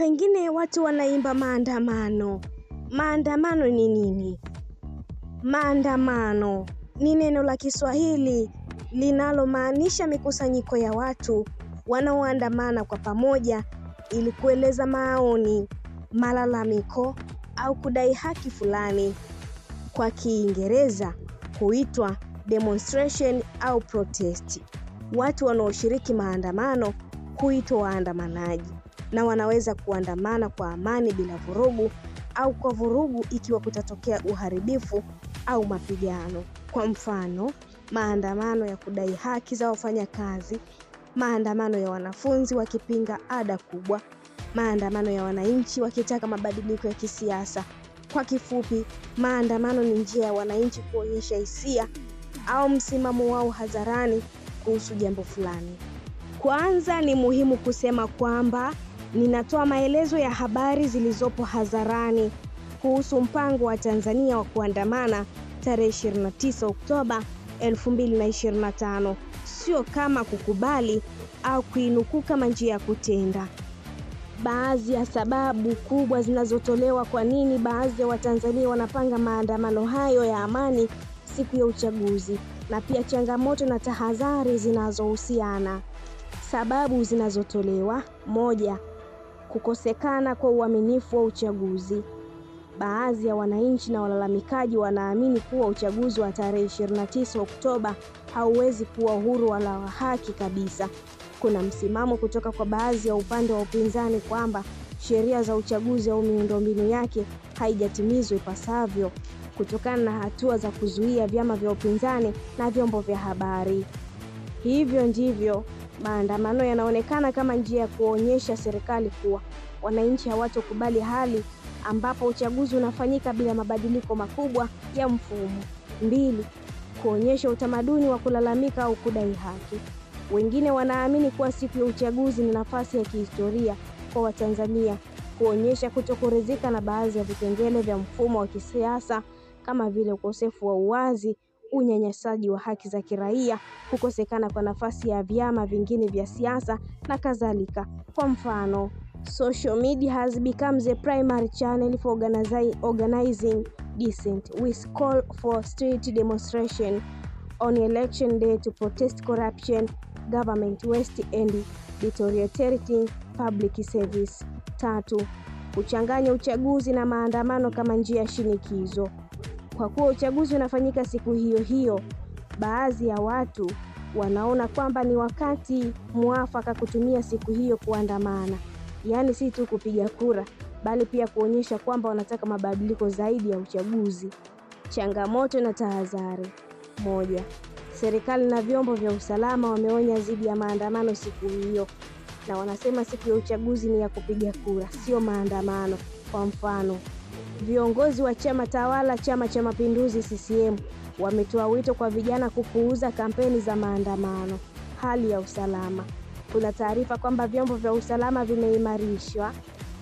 Pengine watu wanaimba maandamano. Maandamano ni nini? Maandamano ni neno la Kiswahili linalomaanisha mikusanyiko ya watu wanaoandamana kwa pamoja ili kueleza maoni, malalamiko au kudai haki fulani. Kwa Kiingereza huitwa demonstration au protest. Watu wanaoshiriki maandamano huitwa waandamanaji, na wanaweza kuandamana kwa amani bila vurugu au kwa vurugu ikiwa kutatokea uharibifu au mapigano. Kwa mfano, maandamano ya kudai haki za wafanyakazi, maandamano ya wanafunzi wakipinga ada kubwa, maandamano ya wananchi wakitaka mabadiliko ya kisiasa. Kwa kifupi, maandamano ni njia ya wananchi kuonyesha hisia au msimamo wao hadharani kuhusu jambo fulani. Kwanza ni muhimu kusema kwamba ninatoa maelezo ya habari zilizopo hadharani kuhusu mpango wa Tanzania wa kuandamana tarehe 29 Oktoba 2025, sio kama kukubali au kuinukuu kama njia ya kutenda. Baadhi ya sababu kubwa zinazotolewa kwa nini baadhi ya Watanzania wanapanga maandamano hayo ya amani siku ya uchaguzi, na pia changamoto na tahadhari zinazohusiana. Sababu zinazotolewa: 1. Kukosekana kwa uaminifu wa uchaguzi. Baadhi ya wananchi na walalamikaji wanaamini kuwa uchaguzi wa tarehe 29 Oktoba hauwezi kuwa huru wala wa haki kabisa. Kuna msimamo kutoka kwa baadhi ya upande wa upinzani kwamba sheria za uchaguzi au miundombinu yake haijatimizwa ipasavyo, kutokana na hatua za kuzuia vyama vya upinzani na vyombo vya habari. Hivyo ndivyo maandamano yanaonekana kama njia ya kuonyesha serikali kuwa wananchi hawatokubali hali ambapo uchaguzi unafanyika bila mabadiliko makubwa ya mfumo. 2. Kuonyesha utamaduni wa kulalamika au kudai haki. Wengine wanaamini kuwa siku ya uchaguzi ni nafasi ya kihistoria kwa Watanzania kuonyesha kutokuridhika na baadhi ya vipengele vya mfumo wa kisiasa kama vile ukosefu wa uwazi, unyanyasaji wa haki za kiraia, kukosekana kwa nafasi ya vyama vingine vya siasa na kadhalika. Kwa mfano, social media has become the primary channel for organizing dissent. We call for street demonstration on election day to protest corruption, government waste and deteriorating public service. 3. Kuchanganya uchaguzi na maandamano kama njia ya shinikizo. Kwa kuwa uchaguzi unafanyika siku hiyo hiyo, baadhi ya watu wanaona kwamba ni wakati muafaka kutumia siku hiyo kuandamana. Yaani si tu kupiga kura, bali pia kuonyesha kwamba wanataka mabadiliko zaidi ya uchaguzi. Changamoto na tahadhari. 1. Serikali na vyombo vya usalama wameonya dhidi ya maandamano siku hiyo, na wanasema siku ya uchaguzi ni ya kupiga kura, sio maandamano. Kwa mfano, viongozi wa chama tawala Chama cha Mapinduzi CCM wametoa wito kwa vijana kupuuza kampeni za maandamano. Hali ya usalama. Kuna taarifa kwamba vyombo vya usalama vimeimarishwa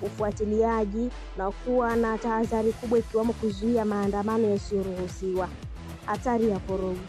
ufuatiliaji na kuwa na tahadhari kubwa ikiwemo kuzuia maandamano yasiyoruhusiwa. Hatari ya vurugu.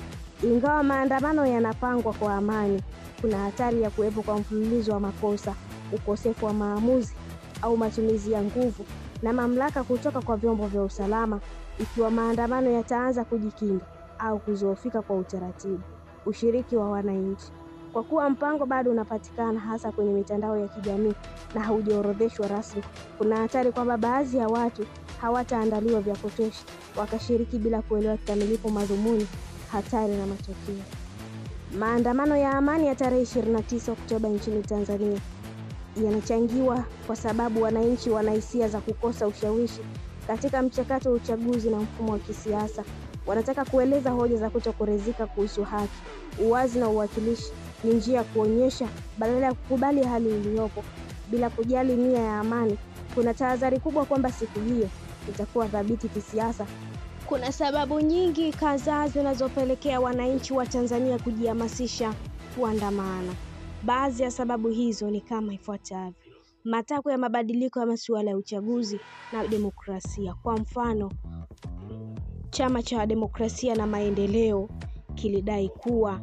Ingawa maandamano yanapangwa kwa amani, kuna hatari ya kuwepo kwa mfululizo wa makosa, ukosefu wa maamuzi au matumizi ya nguvu na mamlaka kutoka kwa vyombo vya usalama ikiwa maandamano yataanza kujikinga au kuzoofika kwa utaratibu. Ushiriki wa wananchi. Kwa kuwa mpango bado unapatikana hasa kwenye mitandao ya kijamii na haujaorodheshwa rasmi, kuna hatari kwamba baadhi ya watu hawataandaliwa vya kutosha wakashiriki bila kuelewa kikamilifu madhumuni, hatari na matokeo. Maandamano ya amani ya tarehe 29 Oktoba nchini Tanzania yanachangiwa kwa sababu wananchi wana hisia za kukosa ushawishi katika mchakato wa uchaguzi na mfumo wa kisiasa. Wanataka kueleza hoja za kutokuridhika kuhusu haki, uwazi na uwakilishi. Ni njia ya kuonyesha badala ya kukubali hali iliyopo bila kujali nia ya amani. Kuna tahadhari kubwa kwamba siku hiyo itakuwa thabiti kisiasa. Kuna sababu nyingi kadhaa zinazopelekea wananchi wa Tanzania kujihamasisha kuandamana. Baadhi ya sababu hizo ni kama ifuatavyo: matakwa ya mabadiliko ya masuala ya uchaguzi na demokrasia. Kwa mfano, Chama cha Demokrasia na Maendeleo kilidai kuwa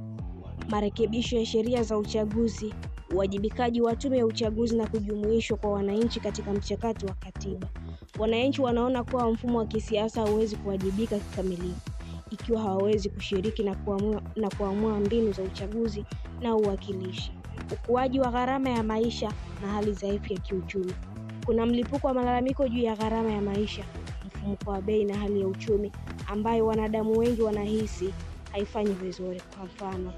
marekebisho ya sheria za uchaguzi uwajibikaji wa tume ya uchaguzi na kujumuishwa kwa wananchi katika mchakato wa katiba. Wananchi wanaona kuwa mfumo wa kisiasa hauwezi kuwajibika kikamilifu ikiwa hawawezi kushiriki na kuamua mbinu za uchaguzi na uwakilishi. Ukuaji wa gharama ya maisha na hali dhaifu ya kiuchumi. Kuna mlipuko wa malalamiko juu ya gharama ya maisha, mfumuko wa bei na hali ya uchumi ambayo wanadamu wengi wanahisi haifanyi vizuri. Kwa mfano,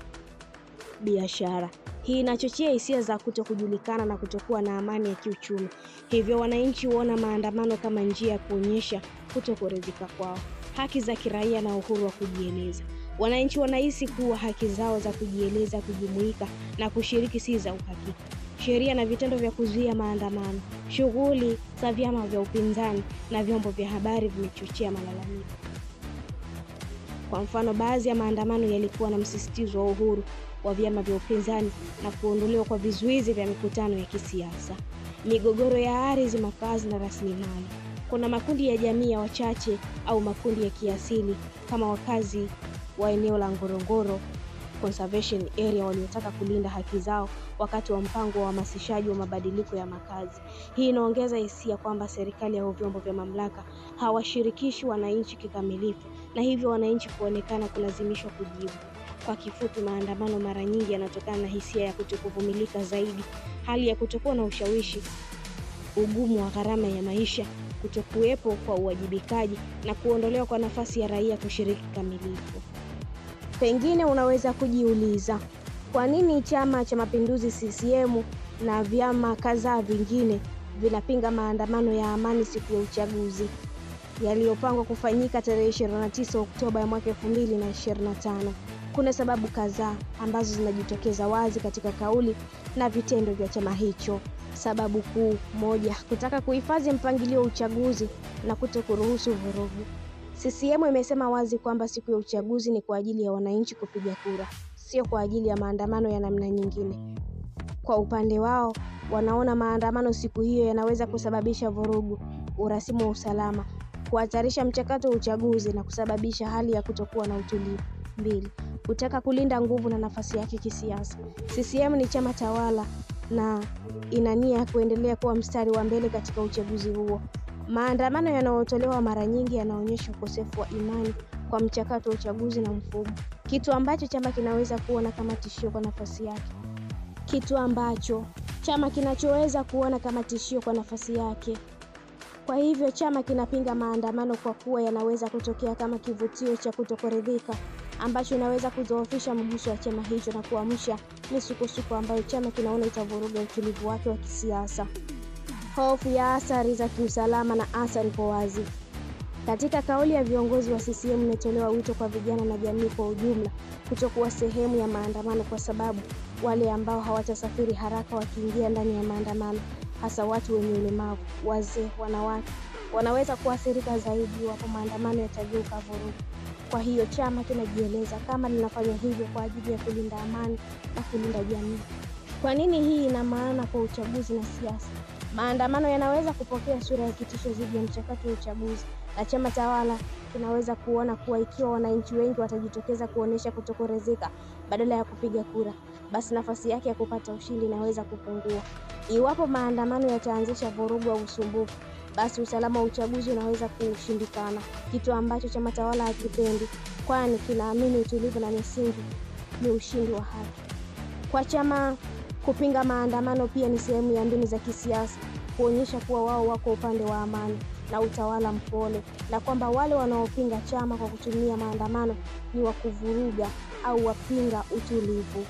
biashara. Hii inachochea hisia za kutokujulikana na kutokuwa na amani ya kiuchumi. Hivyo wananchi huona maandamano kama njia ya kuonyesha kutokuridhika kwao. Haki za kiraia na uhuru wa kujieleza. Wananchi wanahisi kuwa haki zao za kujieleza, kujumuika na kushiriki si za uhakika. Sheria na vitendo vya kuzuia maandamano. Shughuli za vyama vya upinzani na vyombo vya habari vimechochea malalamiko. Kwa mfano, baadhi ya maandamano yalikuwa na msisitizo wa uhuru wa vyama vya upinzani na kuondolewa kwa vizuizi vya mikutano ya kisiasa. Migogoro ya ardhi, makazi na rasilimali. Kuna makundi ya jamii ya wachache au makundi ya kiasili kama wakazi wa eneo la Ngorongoro Conservation Area waliotaka kulinda haki zao wakati wa mpango wa uhamasishaji wa mabadiliko ya makazi. Hii inaongeza hisia kwamba serikali au vyombo vya mamlaka hawashirikishi wananchi kikamilifu na hivyo wananchi kuonekana kulazimishwa kujibu. Kwa kifupi, maandamano mara nyingi yanatokana na hisia ya kutokuvumilika zaidi, hali ya kutokuwa na ushawishi, ugumu wa gharama ya maisha, kutokuwepo kwa uwajibikaji na kuondolewa kwa nafasi ya raia kushiriki kikamilifu. Pengine unaweza kujiuliza, kwa nini Chama cha Mapinduzi CCM na vyama kadhaa vingine vinapinga maandamano ya amani siku ya uchaguzi yaliyopangwa kufanyika tarehe 29 Oktoba ya mwaka 2025? Kuna sababu kadhaa ambazo zinajitokeza wazi katika kauli na vitendo vya chama hicho. Sababu kuu: moja, kutaka kuhifadhi mpangilio wa uchaguzi na kutokuruhusu vurugu. CCM imesema wazi kwamba siku ya uchaguzi ni kwa ajili ya wananchi kupiga kura, sio kwa ajili ya maandamano ya namna nyingine. Kwa upande wao, wanaona maandamano siku hiyo yanaweza kusababisha vurugu, urasimu wa usalama, kuhatarisha mchakato wa uchaguzi na kusababisha hali ya kutokuwa na utulivu. 2, kutaka kulinda nguvu na nafasi yake kisiasa. CCM ni chama tawala na ina nia ya kuendelea kuwa mstari wa mbele katika uchaguzi huo. Maandamano yanayotolewa mara nyingi yanaonyesha ukosefu wa imani kwa mchakato wa uchaguzi na mfumo, kitu ambacho chama kinaweza kuona kama tishio kwa nafasi yake. Kwa hivyo chama kinapinga maandamano kwa kuwa yanaweza kutokea kama kivutio cha kutokuridhika ambacho inaweza kudhoofisha mguso wa chama hicho na kuamsha misukosuko ambayo chama kinaona itavuruga utulivu wake wa kisiasa. Hofu ya athari za kiusalama na athari kwa wazi. Katika kauli ya viongozi wa CCM imetolewa wito kwa vijana na jamii kwa ujumla kutokuwa sehemu ya maandamano kwa sababu wale ambao hawatasafiri haraka wakiingia ndani ya maandamano, hasa watu wenye ulemavu, wazee, wanawake, wanaweza kuathirika zaidi iwapo maandamano yatageuka vurugu. Kwa hiyo chama kinajieleza kama linafanya hivyo kwa ajili ya kulinda amani na kulinda jamii. Kwa nini hii ina maana kwa uchaguzi na siasa? Maandamano yanaweza kupokea sura ya kitisho dhidi ya mchakato wa uchaguzi, na chama tawala kinaweza kuona kuwa ikiwa wananchi wengi watajitokeza kuonesha kutokuridhika badala ya kupiga kura, basi nafasi yake ya kupata ushindi inaweza kupungua. Iwapo maandamano yataanzisha vurugu au usumbufu, basi usalama wa uchaguzi unaweza kushindikana, kitu ambacho chama tawala hakipendi, kwani kinaamini utulivu na misingi ni ushindi wa haki. Kwa chama, kupinga maandamano pia ni sehemu ya mbinu za kisiasa, kuonyesha kuwa wao wako upande wa amani na utawala mpole, na kwamba wale wanaopinga chama kwa kutumia maandamano ni wa kuvuruga au wapinga utulivu.